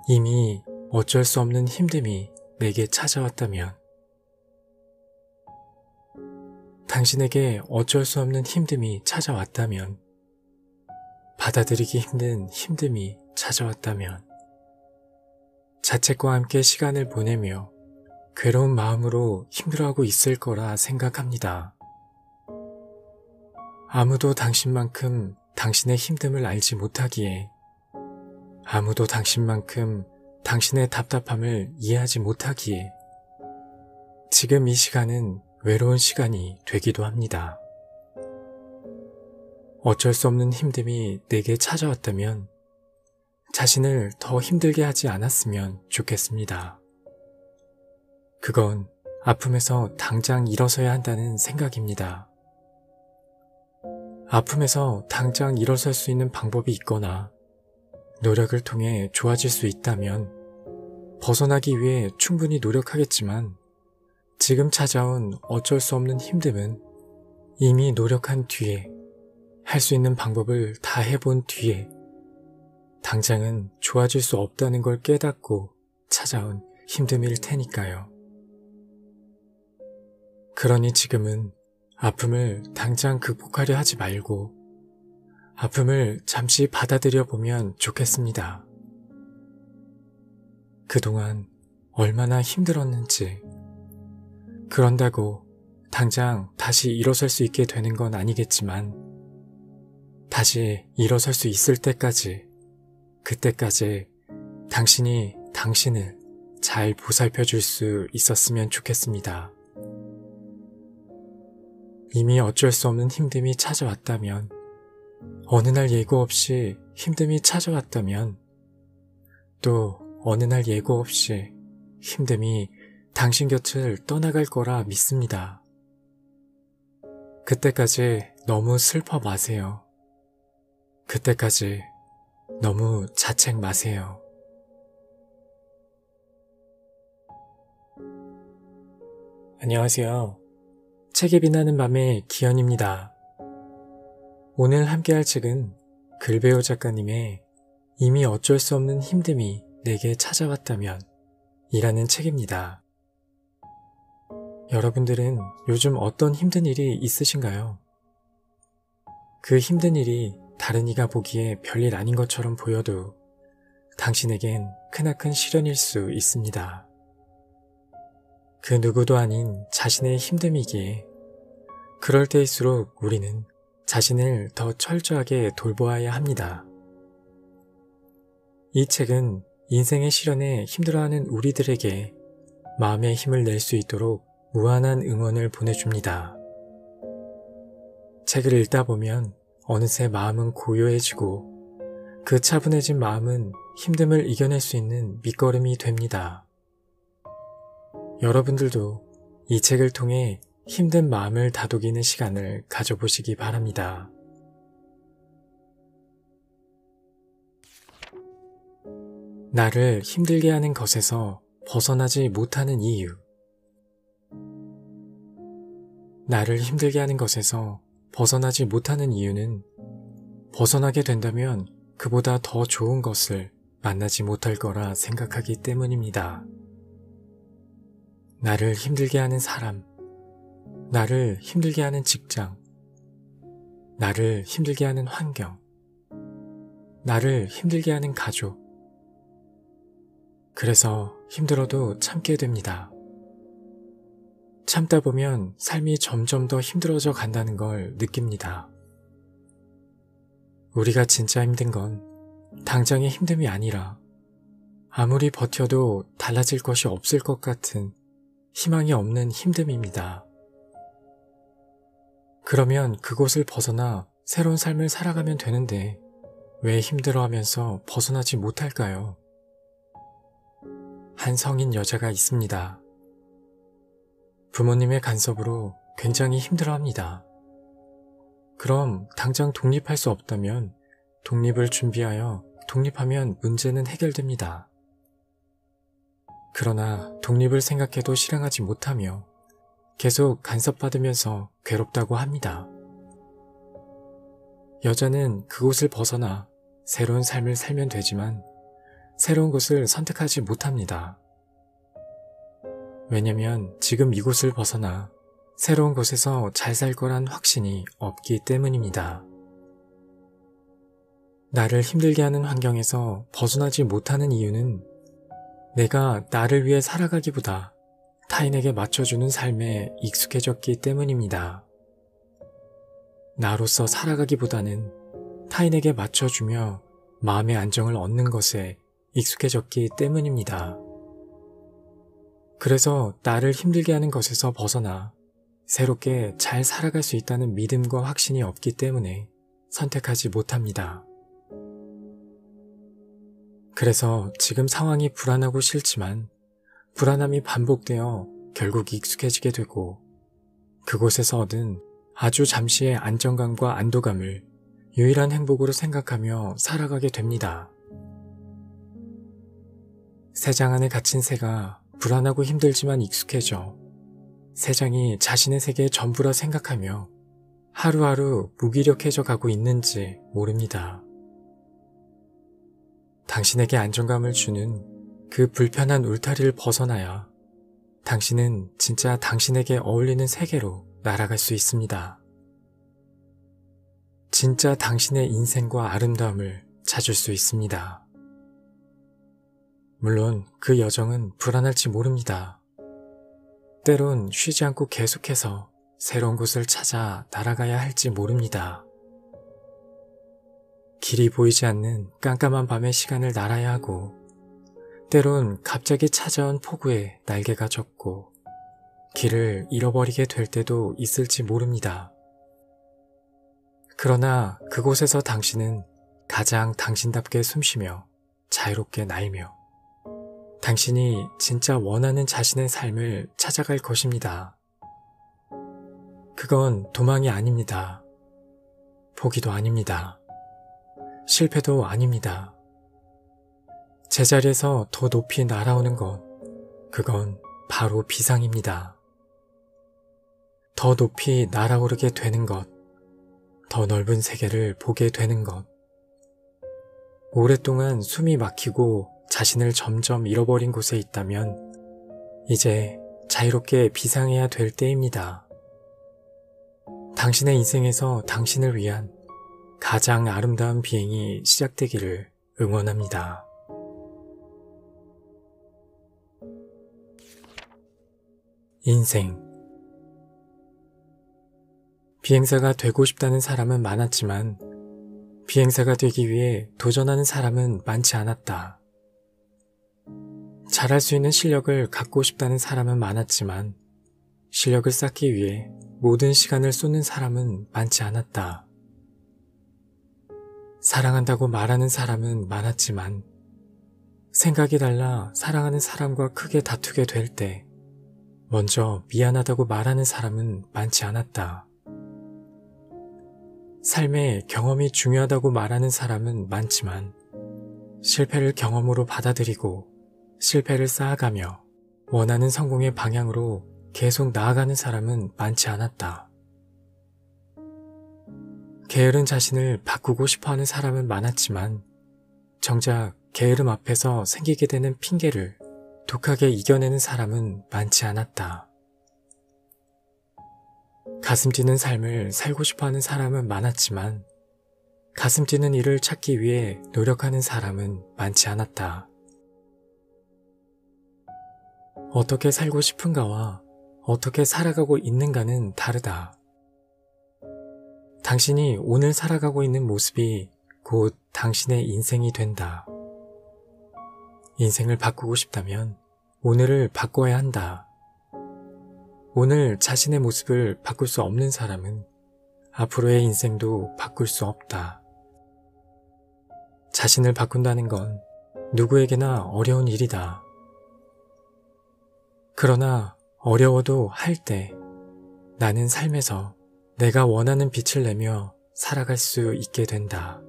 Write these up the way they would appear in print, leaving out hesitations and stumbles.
이미 어쩔 수 없는 힘듦이 내게 찾아왔다면, 당신에게 어쩔 수 없는 힘듦이 찾아왔다면, 받아들이기 힘든 힘듦이 찾아왔다면, 자책과 함께 시간을 보내며 괴로운 마음으로 힘들어하고 있을 거라 생각합니다. 아무도 당신만큼 당신의 힘듦을 알지 못하기에, 아무도 당신만큼 당신의 답답함을 이해하지 못하기에 지금 이 시간은 외로운 시간이 되기도 합니다. 어쩔 수 없는 힘듦이 내게 찾아왔다면 자신을 더 힘들게 하지 않았으면 좋겠습니다. 그건 아픔에서 당장 일어서야 한다는 생각입니다. 아픔에서 당장 일어설 수 있는 방법이 있거나 노력을 통해 좋아질 수 있다면 벗어나기 위해 충분히 노력하겠지만, 지금 찾아온 어쩔 수 없는 힘듦은 이미 노력한 뒤에, 할 수 있는 방법을 다 해본 뒤에 당장은 좋아질 수 없다는 걸 깨닫고 찾아온 힘듦일 테니까요. 그러니 지금은 아픔을 당장 극복하려 하지 말고 아픔을 잠시 받아들여 보면 좋겠습니다. 그동안 얼마나 힘들었는지, 그런다고 당장 다시 일어설 수 있게 되는 건 아니겠지만, 다시 일어설 수 있을 때까지, 그때까지 당신이 당신을 잘 보살펴 줄 수 있었으면 좋겠습니다. 이미 어쩔 수 없는 힘듦이 찾아왔다면, 어느 날 예고 없이 힘듦이 찾아왔다면, 또 어느 날 예고 없이 힘듦이 당신 곁을 떠나갈 거라 믿습니다. 그때까지 너무 슬퍼 마세요. 그때까지 너무 자책 마세요. 안녕하세요. 책에 빛나는 밤의 기현입니다. 오늘 함께할 책은 글베오 작가님의 이미 어쩔 수 없는 힘듦이 내게 찾아왔다면 이라는 책입니다. 여러분들은 요즘 어떤 힘든 일이 있으신가요? 그 힘든 일이 다른 이가 보기에 별일 아닌 것처럼 보여도 당신에겐 크나큰 시련일 수 있습니다. 그 누구도 아닌 자신의 힘듦이기에 그럴 때일수록 우리는 자신을 더 철저하게 돌보아야 합니다. 이 책은 인생의 시련에 힘들어하는 우리들에게 마음의 힘을 낼 수 있도록 무한한 응원을 보내줍니다. 책을 읽다 보면 어느새 마음은 고요해지고 그 차분해진 마음은 힘듦을 이겨낼 수 있는 밑거름이 됩니다. 여러분들도 이 책을 통해 힘든 마음을 다독이는 시간을 가져보시기 바랍니다. 나를 힘들게 하는 것에서 벗어나지 못하는 이유. 나를 힘들게 하는 것에서 벗어나지 못하는 이유는 벗어나게 된다면 그보다 더 좋은 것을 만나지 못할 거라 생각하기 때문입니다. 나를 힘들게 하는 사람, 나를 힘들게 하는 직장, 나를 힘들게 하는 환경, 나를 힘들게 하는 가족. 그래서 힘들어도 참게 됩니다. 참다 보면 삶이 점점 더 힘들어져 간다는 걸 느낍니다. 우리가 진짜 힘든 건 당장의 힘듦이 아니라 아무리 버텨도 달라질 것이 없을 것 같은 희망이 없는 힘듦입니다. 그러면 그곳을 벗어나 새로운 삶을 살아가면 되는데 왜 힘들어하면서 벗어나지 못할까요? 한 성인 여자가 있습니다. 부모님의 간섭으로 굉장히 힘들어합니다. 그럼 당장 독립할 수 없다면 독립을 준비하여 독립하면 문제는 해결됩니다. 그러나 독립을 생각해도 실행하지 못하며 계속 간섭받으면서 괴롭다고 합니다. 여자는 그곳을 벗어나 새로운 삶을 살면 되지만 새로운 곳을 선택하지 못합니다. 왜냐면 지금 이곳을 벗어나 새로운 곳에서 잘 살 거란 확신이 없기 때문입니다. 나를 힘들게 하는 환경에서 벗어나지 못하는 이유는 내가 나를 위해 살아가기보다 타인에게 맞춰주는 삶에 익숙해졌기 때문입니다. 나로서 살아가기보다는 타인에게 맞춰주며 마음의 안정을 얻는 것에 익숙해졌기 때문입니다. 그래서 나를 힘들게 하는 것에서 벗어나 새롭게 잘 살아갈 수 있다는 믿음과 확신이 없기 때문에 선택하지 못합니다. 그래서 지금 상황이 불안하고 싫지만 불안함이 반복되어 결국 익숙해지게 되고 그곳에서 얻은 아주 잠시의 안정감과 안도감을 유일한 행복으로 생각하며 살아가게 됩니다. 새장 안에 갇힌 새가 불안하고 힘들지만 익숙해져 새장이 자신의 세계의 전부라 생각하며 하루하루 무기력해져 가고 있는지 모릅니다. 당신에게 안정감을 주는 그 불편한 울타리를 벗어나야 당신은 진짜 당신에게 어울리는 세계로 날아갈 수 있습니다. 진짜 당신의 인생과 아름다움을 찾을 수 있습니다. 물론 그 여정은 불안할지 모릅니다. 때론 쉬지 않고 계속해서 새로운 곳을 찾아 날아가야 할지 모릅니다. 길이 보이지 않는 깜깜한 밤의 시간을 날아야 하고 때론 갑자기 찾아온 폭우에 날개가 젖고 길을 잃어버리게 될 때도 있을지 모릅니다. 그러나 그곳에서 당신은 가장 당신답게 숨쉬며 자유롭게 날며 당신이 진짜 원하는 자신의 삶을 찾아갈 것입니다. 그건 도망이 아닙니다. 포기도 아닙니다. 실패도 아닙니다. 제자리에서 더 높이 날아오는 것, 그건 바로 비상입니다. 더 높이 날아오르게 되는 것, 더 넓은 세계를 보게 되는 것, 오랫동안 숨이 막히고 자신을 점점 잃어버린 곳에 있다면 이제 자유롭게 비상해야 될 때입니다. 당신의 인생에서 당신을 위한 가장 아름다운 비행이 시작되기를 응원합니다. 인생. 비행사가 되고 싶다는 사람은 많았지만 비행사가 되기 위해 도전하는 사람은 많지 않았다. 잘할 수 있는 실력을 갖고 싶다는 사람은 많았지만 실력을 쌓기 위해 모든 시간을 쏟는 사람은 많지 않았다. 사랑한다고 말하는 사람은 많았지만 생각이 달라 사랑하는 사람과 크게 다투게 될 때 먼저 미안하다고 말하는 사람은 많지 않았다. 삶에 경험이 중요하다고 말하는 사람은 많지만 실패를 경험으로 받아들이고 실패를 쌓아가며 원하는 성공의 방향으로 계속 나아가는 사람은 많지 않았다. 게으른 자신을 바꾸고 싶어하는 사람은 많았지만 정작 게으름 앞에서 생기게 되는 핑계를 독하게 이겨내는 사람은 많지 않았다. 가슴 뛰는 삶을 살고 싶어하는 사람은 많았지만 가슴 뛰는 일을 찾기 위해 노력하는 사람은 많지 않았다. 어떻게 살고 싶은가와 어떻게 살아가고 있는가는 다르다. 당신이 오늘 살아가고 있는 모습이 곧 당신의 인생이 된다. 인생을 바꾸고 싶다면 오늘을 바꿔야 한다. 오늘 자신의 모습을 바꿀 수 없는 사람은 앞으로의 인생도 바꿀 수 없다. 자신을 바꾼다는 건 누구에게나 어려운 일이다. 그러나 어려워도 할 때 나는 삶에서 내가 원하는 빛을 내며 살아갈 수 있게 된다.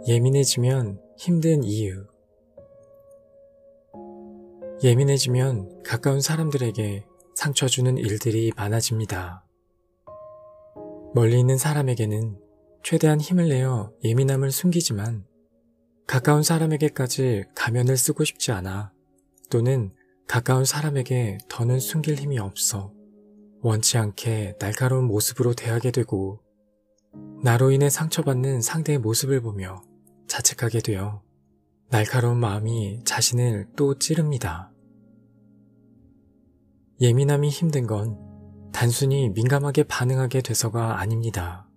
예민해지면 힘든 이유. 예민해지면 가까운 사람들에게 상처 주는 일들이 많아집니다. 멀리 있는 사람에게는 최대한 힘을 내어 예민함을 숨기지만 가까운 사람에게까지 가면을 쓰고 싶지 않아. 또는 가까운 사람에게 더는 숨길 힘이 없어. 원치 않게 날카로운 모습으로 대하게 되고 나로 인해 상처받는 상대의 모습을 보며 자책하게 되어 날카로운 마음이 자신을 또 찌릅니다. 예민함이 힘든 건 단순히 민감하게 반응하게 돼서가 아닙니다.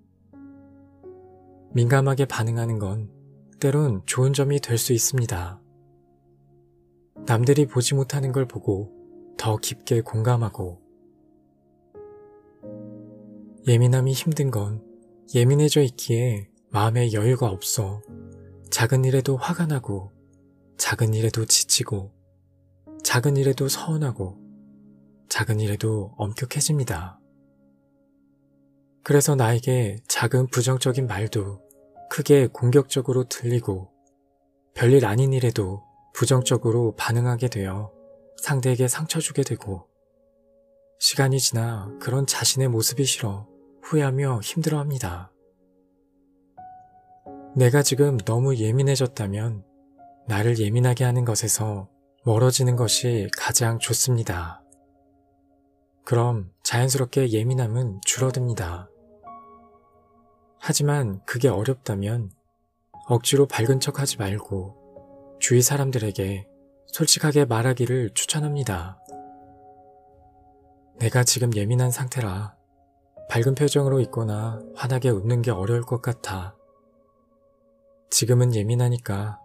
민감하게 반응하는 건 때론 좋은 점이 될 수 있습니다. 남들이 보지 못하는 걸 보고 더 깊게 공감하고, 예민함이 힘든 건 예민해져 있기에 마음에 여유가 없어 작은 일에도 화가 나고, 작은 일에도 지치고, 작은 일에도 서운하고, 작은 일에도 엄격해집니다. 그래서 나에게 작은 부정적인 말도 크게 공격적으로 들리고, 별일 아닌 일에도 부정적으로 반응하게 되어 상대에게 상처 주게 되고, 시간이 지나 그런 자신의 모습이 싫어 후회하며 힘들어합니다. 내가 지금 너무 예민해졌다면 나를 예민하게 하는 것에서 멀어지는 것이 가장 좋습니다. 그럼 자연스럽게 예민함은 줄어듭니다. 하지만 그게 어렵다면 억지로 밝은 척하지 말고 주위 사람들에게 솔직하게 말하기를 추천합니다. 내가 지금 예민한 상태라 밝은 표정으로 있거나 환하게 웃는 게 어려울 것 같아. 지금은 예민하니까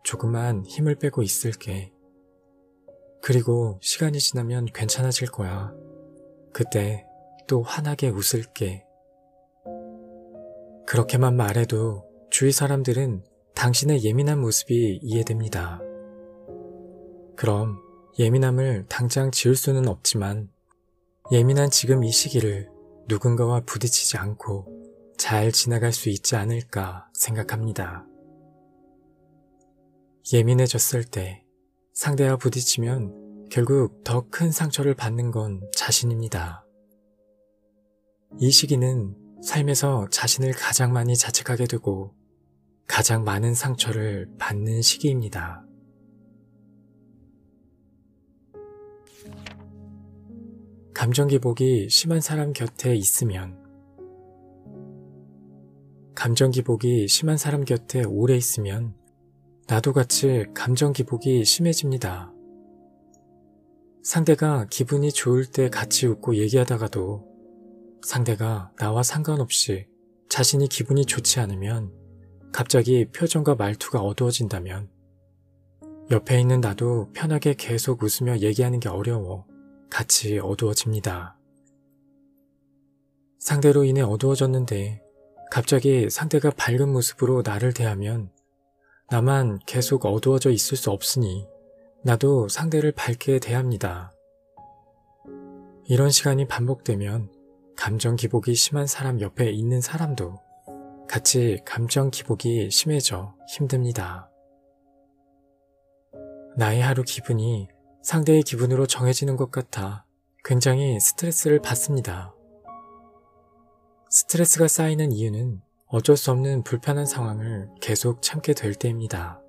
조금만 힘을 빼고 있을게. 그리고 시간이 지나면 괜찮아질 거야. 그때 또 환하게 웃을게. 그렇게만 말해도 주위 사람들은 당신의 예민한 모습이 이해됩니다. 그럼 예민함을 당장 지울 수는 없지만 예민한 지금 이 시기를 누군가와 부딪히지 않고 잘 지나갈 수 있지 않을까 생각합니다. 예민해졌을 때 상대와 부딪히면 결국 더 큰 상처를 받는 건 자신입니다. 이 시기는 삶에서 자신을 가장 많이 자책하게 되고 가장 많은 상처를 받는 시기입니다. 감정 기복이 심한 사람 곁에 있으면, 감정 기복이 심한 사람 곁에 오래 있으면 나도 같이 감정 기복이 심해집니다. 상대가 기분이 좋을 때 같이 웃고 얘기하다가도 상대가 나와 상관없이 자신이 기분이 좋지 않으면 갑자기 표정과 말투가 어두워진다면 옆에 있는 나도 편하게 계속 웃으며 얘기하는 게 어려워 같이 어두워집니다. 상대로 인해 어두워졌는데 갑자기 상대가 밝은 모습으로 나를 대하면 나만 계속 어두워져 있을 수 없으니 나도 상대를 밝게 대합니다. 이런 시간이 반복되면 감정 기복이 심한 사람 옆에 있는 사람도 같이 감정 기복이 심해져 힘듭니다. 나의 하루 기분이 상대의 기분으로 정해지는 것 같아 굉장히 스트레스를 받습니다. 스트레스가 쌓이는 이유는 어쩔 수 없는 불편한 상황을 계속 참게 될 때입니다.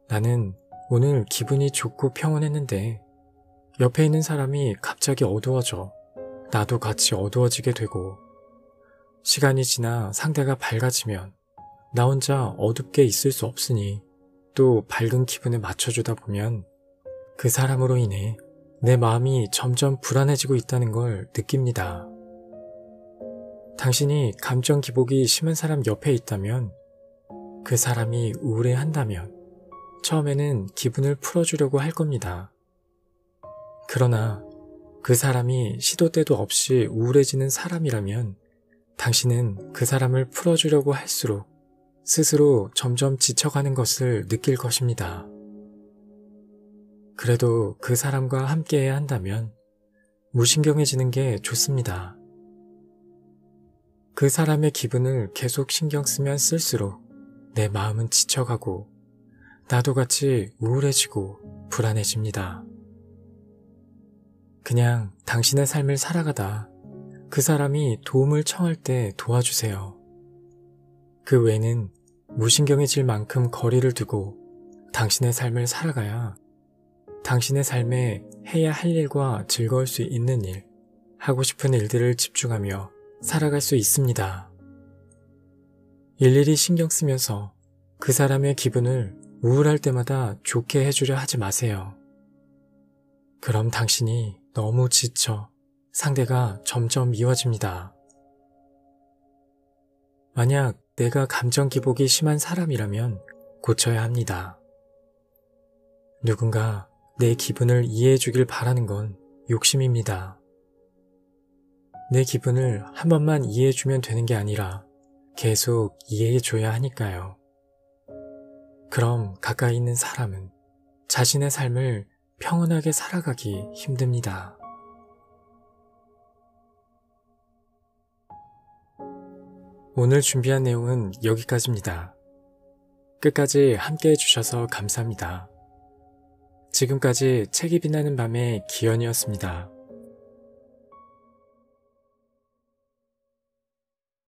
나는 오늘 기분이 좋고 평온했는데 옆에 있는 사람이 갑자기 어두워져 나도 같이 어두워지게 되고, 시간이 지나 상대가 밝아지면 나 혼자 어둡게 있을 수 없으니 또 밝은 기분에 맞춰주다 보면 그 사람으로 인해 내 마음이 점점 불안해지고 있다는 걸 느낍니다. 당신이 감정 기복이 심한 사람 옆에 있다면, 그 사람이 우울해한다면 처음에는 기분을 풀어주려고 할 겁니다. 그러나 그 사람이 시도 때도 없이 우울해지는 사람이라면 당신은 그 사람을 풀어주려고 할수록 스스로 점점 지쳐가는 것을 느낄 것입니다. 그래도 그 사람과 함께해야 한다면 무신경해지는 게 좋습니다. 그 사람의 기분을 계속 신경 쓰면 쓸수록 내 마음은 지쳐가고 나도 같이 우울해지고 불안해집니다. 그냥 당신의 삶을 살아가다 그 사람이 도움을 청할 때 도와주세요. 그 외에는 무신경해질 만큼 거리를 두고 당신의 삶을 살아가야 당신의 삶에 해야 할 일과 즐거울 수 있는 일, 하고 싶은 일들을 집중하며 살아갈 수 있습니다. 일일이 신경 쓰면서 그 사람의 기분을 우울할 때마다 좋게 해주려 하지 마세요. 그럼 당신이 너무 지쳐 상대가 점점 미워집니다. 만약 내가 감정 기복이 심한 사람이라면 고쳐야 합니다. 누군가 내 기분을 이해해 주길 바라는 건 욕심입니다. 내 기분을 한 번만 이해해 주면 되는 게 아니라 계속 이해해 줘야 하니까요. 그럼 가까이 있는 사람은 자신의 삶을 평온하게 살아가기 힘듭니다. 오늘 준비한 내용은 여기까지입니다. 끝까지 함께 해주셔서 감사합니다. 지금까지 책이 빛나는 밤의 기현이었습니다.